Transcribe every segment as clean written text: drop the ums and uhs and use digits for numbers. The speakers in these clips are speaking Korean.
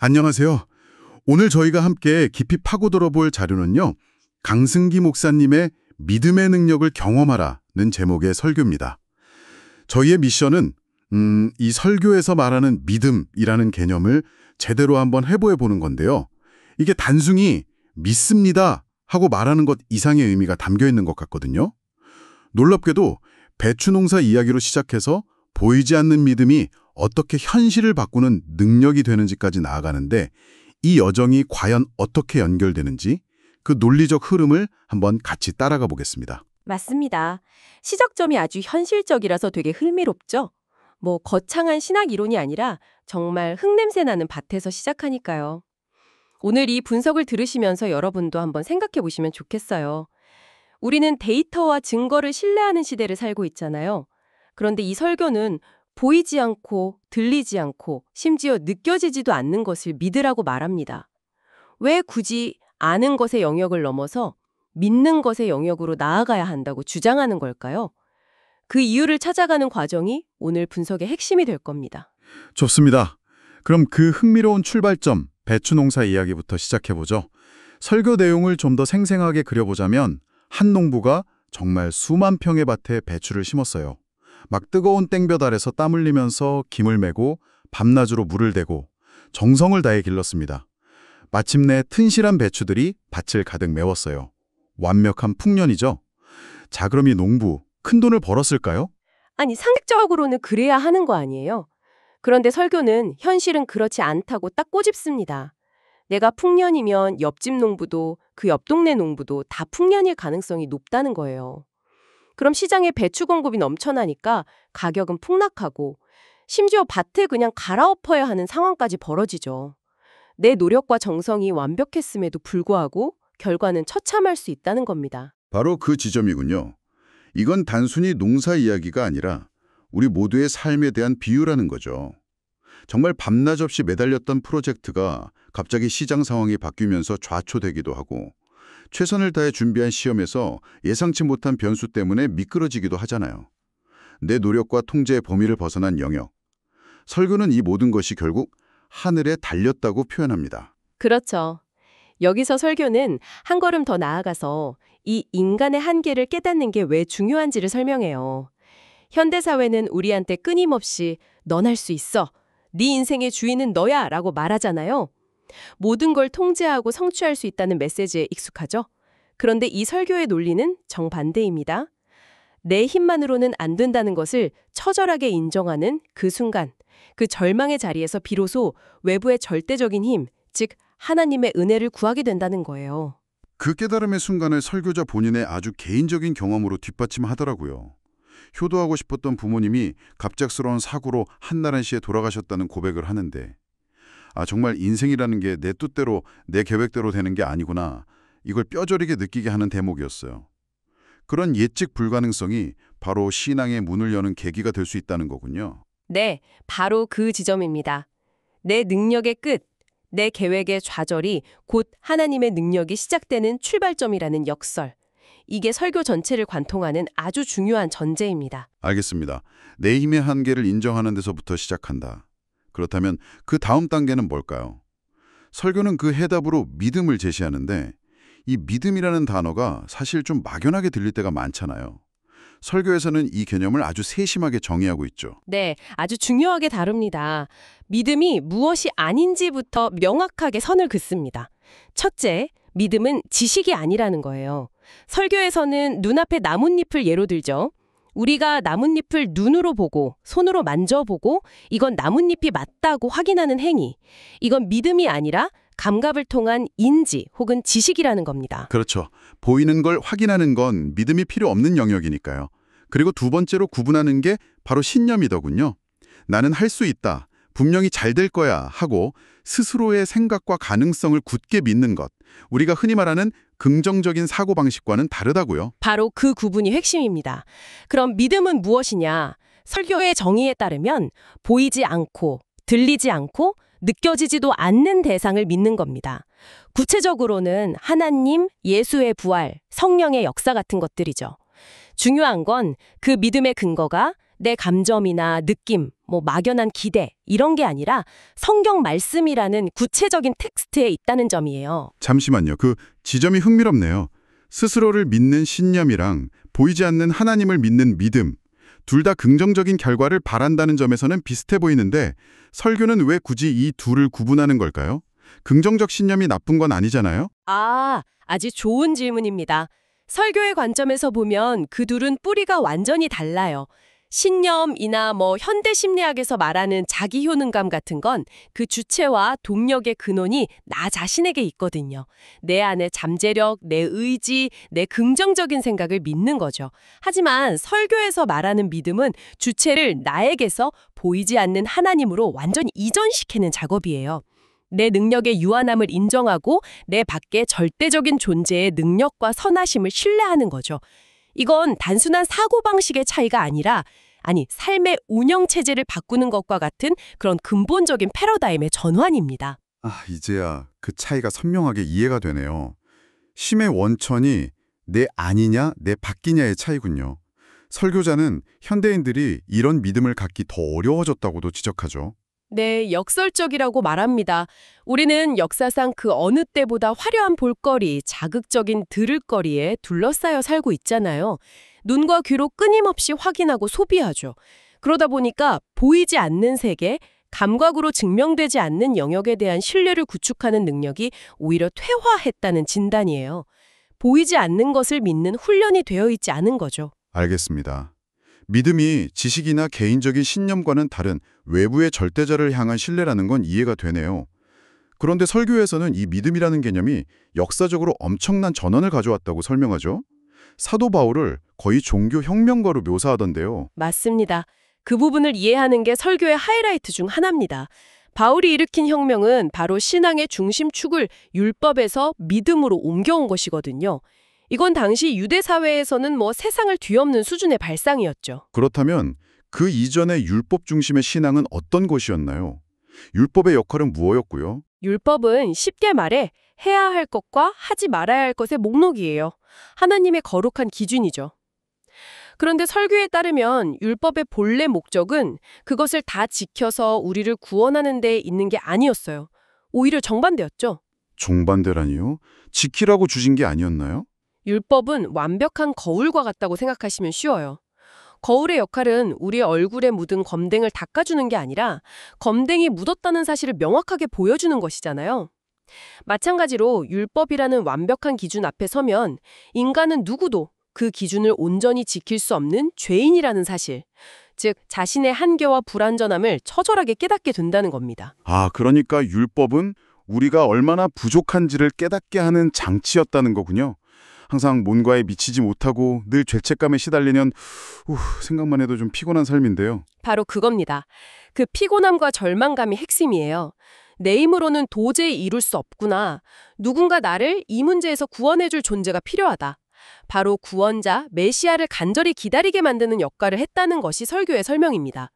안녕하세요. 오늘 저희가 함께 깊이 파고들어 볼 자료는요. 강승기 목사님의 믿음의 능력을 경험하라는 제목의 설교입니다. 저희의 미션은 이 설교에서 말하는 믿음이라는 개념을 제대로 한번 해보해 보는 건데요. 이게 단순히 믿습니다 하고 말하는 것 이상의 의미가 담겨 있는 것 같거든요. 놀랍게도 배추농사 이야기로 시작해서 보이지 않는 믿음이 어떻게 현실을 바꾸는 능력이 되는지까지 나아가는데 이 여정이 과연 어떻게 연결되는지 그 논리적 흐름을 한번 같이 따라가 보겠습니다. 맞습니다. 시작점이 아주 현실적이라서 되게 흥미롭죠? 거창한 신학 이론이 아니라 정말 흙냄새 나는 밭에서 시작하니까요. 오늘 이 분석을 들으시면서 여러분도 한번 생각해 보시면 좋겠어요. 우리는 데이터와 증거를 신뢰하는 시대를 살고 있잖아요. 그런데 이 설교는 보이지 않고 들리지 않고 심지어 느껴지지도 않는 것을 믿으라고 말합니다. 왜 굳이 아는 것의 영역을 넘어서 믿는 것의 영역으로 나아가야 한다고 주장하는 걸까요? 그 이유를 찾아가는 과정이 오늘 분석의 핵심이 될 겁니다. 좋습니다. 그럼 그 흥미로운 출발점, 배추농사 이야기부터 시작해보죠. 설교 내용을 좀 더 생생하게 그려보자면 한 농부가 정말 수만 평의 밭에 배추를 심었어요. 막 뜨거운 땡볕 아래서 땀 흘리면서 김을 메고 밤낮으로 물을 대고 정성을 다해 길렀습니다. 마침내 튼실한 배추들이 밭을 가득 메웠어요. 완벽한 풍년이죠. 자, 그럼 이 농부 큰 돈을 벌었을까요? 아니, 상식적으로는 그래야 하는 거 아니에요? 그런데 설교는 현실은 그렇지 않다고 딱 꼬집습니다. 내가 풍년이면 옆집 농부도 그 옆 동네 농부도 다 풍년일 가능성이 높다는 거예요. 그럼 시장에 배추 공급이 넘쳐나니까 가격은 폭락하고 심지어 밭을 그냥 갈아엎어야 하는 상황까지 벌어지죠. 내 노력과 정성이 완벽했음에도 불구하고 결과는 처참할 수 있다는 겁니다. 바로 그 지점이군요. 이건 단순히 농사 이야기가 아니라 우리 모두의 삶에 대한 비유라는 거죠. 정말 밤낮 없이 매달렸던 프로젝트가 갑자기 시장 상황이 바뀌면서 좌초되기도 하고 최선을 다해 준비한 시험에서 예상치 못한 변수 때문에 미끄러지기도 하잖아요. 내 노력과 통제의 범위를 벗어난 영역. 설교는 이 모든 것이 결국 하늘에 달렸다고 표현합니다. 그렇죠. 여기서 설교는 한 걸음 더 나아가서 이 인간의 한계를 깨닫는 게 왜 중요한지를 설명해요. 현대사회는 우리한테 끊임없이 넌 할 수 있어. 네 인생의 주인은 너야 라고 말하잖아요. 모든 걸 통제하고 성취할 수 있다는 메시지에 익숙하죠. 그런데 이 설교의 논리는 정반대입니다. 내 힘만으로는 안 된다는 것을 처절하게 인정하는 그 순간, 그 절망의 자리에서 비로소 외부의 절대적인 힘, 즉 하나님의 은혜를 구하게 된다는 거예요. 그 깨달음의 순간을 설교자 본인의 아주 개인적인 경험으로 뒷받침하더라고요. 효도하고 싶었던 부모님이 갑작스러운 사고로 한나란 시에 돌아가셨다는 고백을 하는데 정말 인생이라는 게 내 뜻대로 내 계획대로 되는 게 아니구나. 이걸 뼈저리게 느끼게 하는 대목이었어요. 그런 예측 불가능성이 바로 신앙의 문을 여는 계기가 될 수 있다는 거군요. 네, 바로 그 지점입니다. 내 능력의 끝, 내 계획의 좌절이 곧 하나님의 능력이 시작되는 출발점이라는 역설. 이게 설교 전체를 관통하는 아주 중요한 전제입니다. 알겠습니다. 내 힘의 한계를 인정하는 데서부터 시작한다. 그렇다면 그 다음 단계는 뭘까요? 설교는 그 해답으로 믿음을 제시하는데 이 믿음이라는 단어가 사실 좀 막연하게 들릴 때가 많잖아요. 설교에서는 이 개념을 아주 세심하게 정의하고 있죠. 네, 아주 중요하게 다룹니다. 믿음이 무엇이 아닌지부터 명확하게 선을 긋습니다. 첫째, 믿음은 지식이 아니라는 거예요. 설교에서는 눈앞에 나뭇잎을 예로 들죠. 우리가 나뭇잎을 눈으로 보고 손으로 만져보고 이건 나뭇잎이 맞다고 확인하는 행위. 이건 믿음이 아니라 감각을 통한 인지 혹은 지식이라는 겁니다. 그렇죠. 보이는 걸 확인하는 건 믿음이 필요 없는 영역이니까요. 그리고 두 번째로 구분하는 게 바로 신념이더군요. 나는 할 수 있다. 분명히 잘 될 거야 하고 스스로의 생각과 가능성을 굳게 믿는 것. 우리가 흔히 말하는 긍정적인 사고방식과는 다르다고요. 바로 그 구분이 핵심입니다. 그럼 믿음은 무엇이냐? 설교의 정의에 따르면 보이지 않고 들리지 않고 느껴지지도 않는 대상을 믿는 겁니다. 구체적으로는 하나님, 예수의 부활, 성령의 역사 같은 것들이죠. 중요한 건 그 믿음의 근거가 내 감정이나 느낌, 뭐 막연한 기대 이런 게 아니라 성경 말씀이라는 구체적인 텍스트에 있다는 점이에요. 잠시만요. 그 지점이 흥미롭네요. 스스로를 믿는 신념이랑 보이지 않는 하나님을 믿는 믿음, 둘 다 긍정적인 결과를 바란다는 점에서는 비슷해 보이는데 설교는 왜 굳이 이 둘을 구분하는 걸까요? 긍정적 신념이 나쁜 건 아니잖아요? 아주 좋은 질문입니다. 설교의 관점에서 보면 그 둘은 뿌리가 완전히 달라요. 신념이나 현대 심리학에서 말하는 자기 효능감 같은 건 그 주체와 동력의 근원이 나 자신에게 있거든요. 내 안의 잠재력, 내 의지, 내 긍정적인 생각을 믿는 거죠. 하지만 설교에서 말하는 믿음은 주체를 나에게서 보이지 않는 하나님으로 완전히 이전시키는 작업이에요. 내 능력의 유한함을 인정하고 내 밖에 절대적인 존재의 능력과 선하심을 신뢰하는 거죠. 이건 단순한 사고방식의 차이가 아니라 삶의 운영체제를 바꾸는 것과 같은 그런 근본적인 패러다임의 전환입니다. 이제야 그 차이가 선명하게 이해가 되네요. 심의 원천이 내 아니냐, 내 밖이냐의 차이군요. 설교자는 현대인들이 이런 믿음을 갖기 더 어려워졌다고도 지적하죠. 네, 역설적이라고 말합니다. 우리는 역사상 그 어느 때보다 화려한 볼거리, 자극적인 들을거리에 둘러싸여 살고 있잖아요. 눈과 귀로 끊임없이 확인하고 소비하죠. 그러다 보니까 보이지 않는 세계, 감각으로 증명되지 않는 영역에 대한 신뢰를 구축하는 능력이 오히려 퇴화했다는 진단이에요. 보이지 않는 것을 믿는 훈련이 되어 있지 않은 거죠. 알겠습니다. 믿음이 지식이나 개인적인 신념과는 다른 외부의 절대자를 향한 신뢰라는 건 이해가 되네요. 그런데 설교에서는 이 믿음이라는 개념이 역사적으로 엄청난 전환을 가져왔다고 설명하죠. 사도 바울을 거의 종교 혁명가로 묘사하던데요. 맞습니다. 그 부분을 이해하는 게 설교의 하이라이트 중 하나입니다. 바울이 일으킨 혁명은 바로 신앙의 중심축을 율법에서 믿음으로 옮겨온 것이거든요. 이건 당시 유대 사회에서는 세상을 뒤엎는 수준의 발상이었죠. 그렇다면 그 이전의 율법 중심의 신앙은 어떤 것이었나요? 율법의 역할은 무엇이었고요? 율법은 쉽게 말해 해야 할 것과 하지 말아야 할 것의 목록이에요. 하나님의 거룩한 기준이죠. 그런데 설교에 따르면 율법의 본래 목적은 그것을 다 지켜서 우리를 구원하는 데 있는 게 아니었어요. 오히려 정반대였죠. 정반대라니요? 지키라고 주신 게 아니었나요? 율법은 완벽한 거울과 같다고 생각하시면 쉬워요. 거울의 역할은 우리의 얼굴에 묻은 검댕을 닦아주는 게 아니라 검댕이 묻었다는 사실을 명확하게 보여주는 것이잖아요. 마찬가지로 율법이라는 완벽한 기준 앞에 서면 인간은 누구도 그 기준을 온전히 지킬 수 없는 죄인이라는 사실, 즉 자신의 한계와 불완전함을 처절하게 깨닫게 된다는 겁니다. 그러니까 율법은 우리가 얼마나 부족한지를 깨닫게 하는 장치였다는 거군요. 항상 뭔가에 미치지 못하고 늘 죄책감에 시달리는 생각만 해도 좀 피곤한 삶인데요. 바로 그겁니다. 그 피곤함과 절망감이 핵심이에요. 내 힘으로는 도저히 이룰 수 없구나. 누군가 나를 이 문제에서 구원해줄 존재가 필요하다. 바로 구원자, 메시아를 간절히 기다리게 만드는 역할을 했다는 것이 설교의 설명입니다.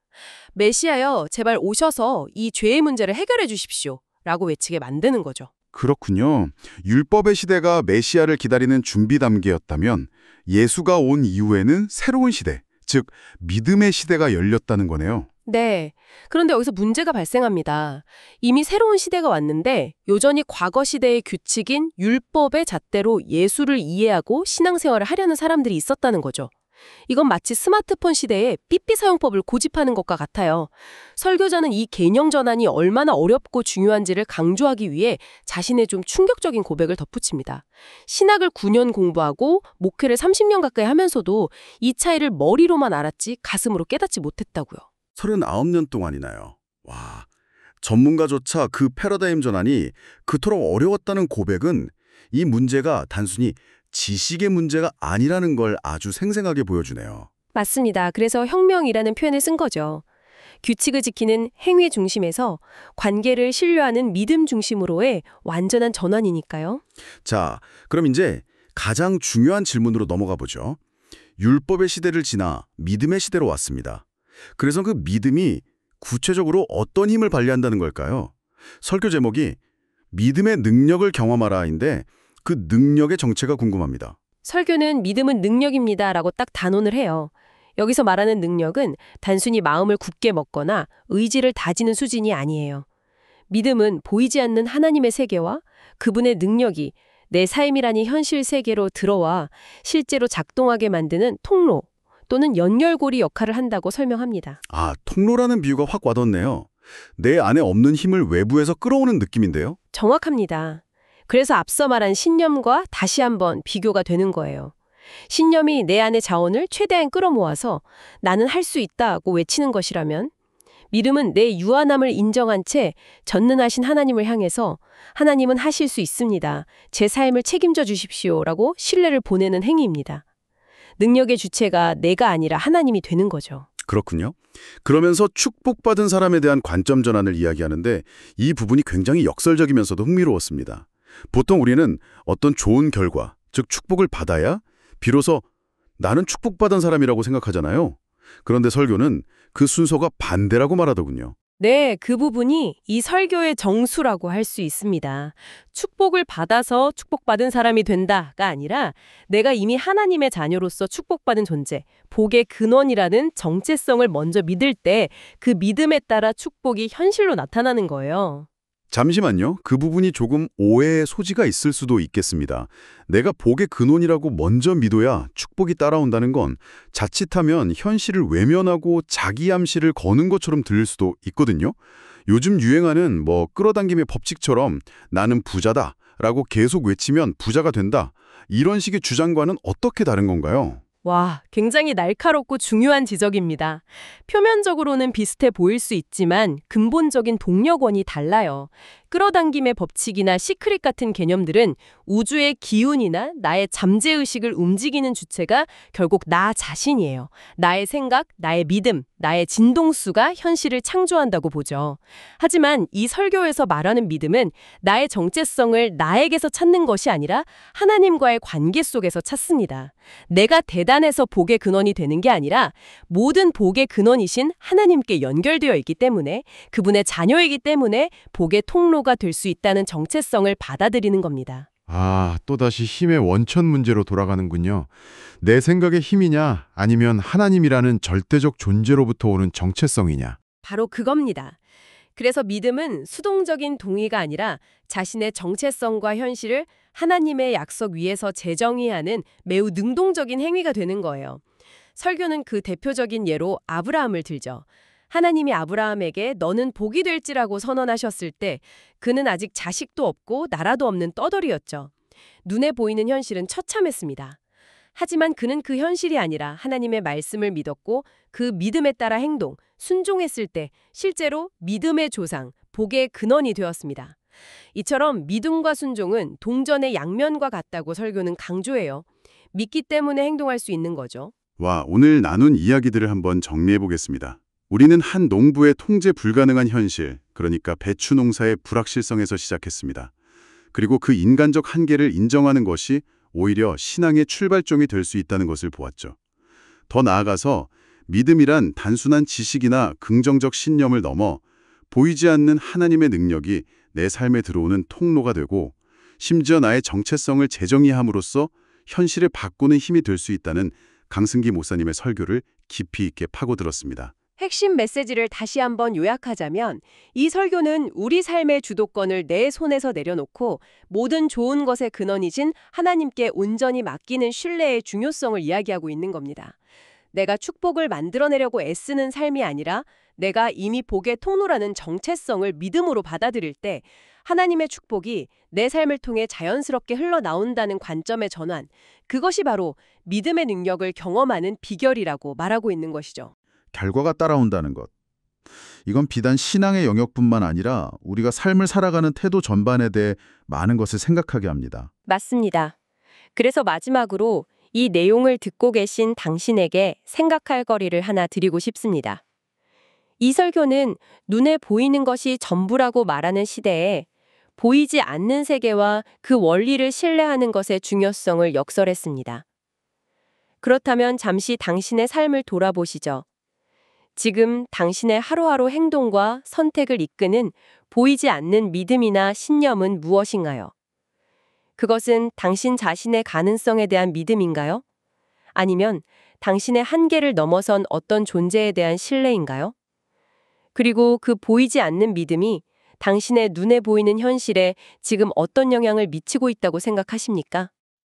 메시아여, 제발 오셔서 이 죄의 문제를 해결해 주십시오. 라고 외치게 만드는 거죠. 그렇군요. 율법의 시대가 메시아를 기다리는 준비 단계였다면 예수가 온 이후에는 새로운 시대, 즉 믿음의 시대가 열렸다는 거네요. 네. 그런데 여기서 문제가 발생합니다. 이미 새로운 시대가 왔는데 여전히 과거 시대의 규칙인 율법의 잣대로 예수를 이해하고 신앙생활을 하려는 사람들이 있었다는 거죠. 이건 마치 스마트폰 시대에 삐삐 사용법을 고집하는 것과 같아요. 설교자는 이 개념 전환이 얼마나 어렵고 중요한지를 강조하기 위해 자신의 좀 충격적인 고백을 덧붙입니다. 신학을 9년 공부하고 목회를 30년 가까이 하면서도 이 차이를 머리로만 알았지 가슴으로 깨닫지 못했다고요. 39년 동안이나요. 와, 전문가조차 그 패러다임 전환이 그토록 어려웠다는 고백은 이 문제가 단순히 지식의 문제가 아니라는 걸 아주 생생하게 보여주네요. 맞습니다. 그래서 혁명이라는 표현을 쓴 거죠. 규칙을 지키는 행위 중심에서 관계를 신뢰하는 믿음 중심으로의 완전한 전환이니까요. 자, 그럼 이제 가장 중요한 질문으로 넘어가 보죠. 율법의 시대를 지나 믿음의 시대로 왔습니다. 그래서 그 믿음이 구체적으로 어떤 힘을 발휘한다는 걸까요? 설교 제목이 믿음의 능력을 경험하라인데 그 능력의 정체가 궁금합니다. 설교는 믿음은 능력입니다 라고 딱 단언을 해요. 여기서 말하는 능력은 단순히 마음을 굳게 먹거나 의지를 다지는 수준이 아니에요. 믿음은 보이지 않는 하나님의 세계와 그분의 능력이 내 삶이라는 현실 세계로 들어와 실제로 작동하게 만드는 통로 또는 연결고리 역할을 한다고 설명합니다. 아, 통로라는 비유가 확 와닿네요. 내 안에 없는 힘을 외부에서 끌어오는 느낌인데요? 정확합니다. 그래서 앞서 말한 신념과 다시 한번 비교가 되는 거예요. 신념이 내 안의 자원을 최대한 끌어모아서 나는 할 수 있다고 외치는 것이라면 믿음은 내 유한함을 인정한 채 전능하신 하나님을 향해서 하나님은 하실 수 있습니다. 제 삶을 책임져 주십시오라고 신뢰를 보내는 행위입니다. 능력의 주체가 내가 아니라 하나님이 되는 거죠. 그렇군요. 그러면서 축복받은 사람에 대한 관점 전환을 이야기하는데 이 부분이 굉장히 역설적이면서도 흥미로웠습니다. 보통 우리는 어떤 좋은 결과, 즉 축복을 받아야 비로소 나는 축복받은 사람이라고 생각하잖아요. 그런데 설교는 그 순서가 반대라고 말하더군요. 네, 그 부분이 이 설교의 정수라고 할 수 있습니다. 축복을 받아서 축복받은 사람이 된다가 아니라 내가 이미 하나님의 자녀로서 축복받은 존재, 복의 근원이라는 정체성을 먼저 믿을 때 그 믿음에 따라 축복이 현실로 나타나는 거예요. 잠시만요. 그 부분이 조금 오해의 소지가 있을 수도 있겠습니다. 내가 복의 근원이라고 먼저 믿어야 축복이 따라온다는 건 자칫하면 현실을 외면하고 자기 암시를 거는 것처럼 들릴 수도 있거든요. 요즘 유행하는 끌어당김의 법칙처럼 나는 부자다라고 계속 외치면 부자가 된다. 이런 식의 주장과는 어떻게 다른 건가요? 와, 굉장히 날카롭고 중요한 지적입니다. 표면적으로는 비슷해 보일 수 있지만 근본적인 동력원이 달라요. 끌어당김의 법칙이나 시크릿 같은 개념들은 우주의 기운이나 나의 잠재의식을 움직이는 주체가 결국 나 자신이에요. 나의 생각, 나의 믿음, 나의 진동수가 현실을 창조한다고 보죠. 하지만 이 설교에서 말하는 믿음은 나의 정체성을 나에게서 찾는 것이 아니라 하나님과의 관계 속에서 찾습니다. 내가 대단해서 복의 근원이 되는 게 아니라 모든 복의 근원이신 하나님께 연결되어 있기 때문에 그분의 자녀이기 때문에 복의 통로가 될 수 있다는 정체성을 받아들이는 겁니다. 아, 또다시 힘의 원천 문제로 돌아가는군요. 내 생각의 힘이냐 아니면 하나님이라는 절대적 존재로부터 오는 정체성이냐. 바로 그겁니다. 그래서 믿음은 수동적인 동의가 아니라 자신의 정체성과 현실을 하나님의 약속 위에서 재정의하는 매우 능동적인 행위가 되는 거예요. 설교는 그 대표적인 예로 아브라함을 들죠. 하나님이 아브라함에게 너는 복이 될지라고 선언하셨을 때 그는 아직 자식도 없고 나라도 없는 떠돌이였죠. 눈에 보이는 현실은 처참했습니다. 하지만 그는 그 현실이 아니라 하나님의 말씀을 믿었고 그 믿음에 따라 행동, 순종했을 때 실제로 믿음의 조상, 복의 근원이 되었습니다. 이처럼 믿음과 순종은 동전의 양면과 같다고 설교는 강조해요. 믿기 때문에 행동할 수 있는 거죠. 와, 오늘 나눈 이야기들을 한번 정리해 보겠습니다. 우리는 한 농부의 통제 불가능한 현실, 그러니까 배추 농사의 불확실성에서 시작했습니다. 그리고 그 인간적 한계를 인정하는 것이 오히려 신앙의 출발점이 될 수 있다는 것을 보았죠. 더 나아가서 믿음이란 단순한 지식이나 긍정적 신념을 넘어 보이지 않는 하나님의 능력이 내 삶에 들어오는 통로가 되고 심지어 나의 정체성을 재정의함으로써 현실을 바꾸는 힘이 될 수 있다는 강승기 목사님의 설교를 깊이 있게 파고들었습니다. 핵심 메시지를 다시 한번 요약하자면 이 설교는 우리 삶의 주도권을 내 손에서 내려놓고 모든 좋은 것의 근원이신 하나님께 온전히 맡기는 신뢰의 중요성을 이야기하고 있는 겁니다. 내가 축복을 만들어내려고 애쓰는 삶이 아니라 내가 이미 복의 통로라는 정체성을 믿음으로 받아들일 때 하나님의 축복이 내 삶을 통해 자연스럽게 흘러나온다는 관점의 전환, 그것이 바로 믿음의 능력을 경험하는 비결이라고 말하고 있는 것이죠. 결과가 따라온다는 것. 이건 비단 신앙의 영역뿐만 아니라 우리가 삶을 살아가는 태도 전반에 대해 많은 것을 생각하게 합니다. 맞습니다. 그래서 마지막으로 이 내용을 듣고 계신 당신에게 생각할 거리를 하나 드리고 싶습니다. 이 설교는 눈에 보이는 것이 전부라고 말하는 시대에 보이지 않는 세계와 그 원리를 신뢰하는 것의 중요성을 역설했습니다. 그렇다면 잠시 당신의 삶을 돌아보시죠. 지금 당신의 하루하루 행동과 선택을 이끄는 보이지 않는 믿음이나 신념은 무엇인가요? 그것은 당신 자신의 가능성에 대한 믿음인가요? 아니면 당신의 한계를 넘어선 어떤 존재에 대한 신뢰인가요? 그리고 그 보이지 않는 믿음이 당신의 눈에 보이는 현실에 지금 어떤 영향을 미치고 있다고 생각하십니까?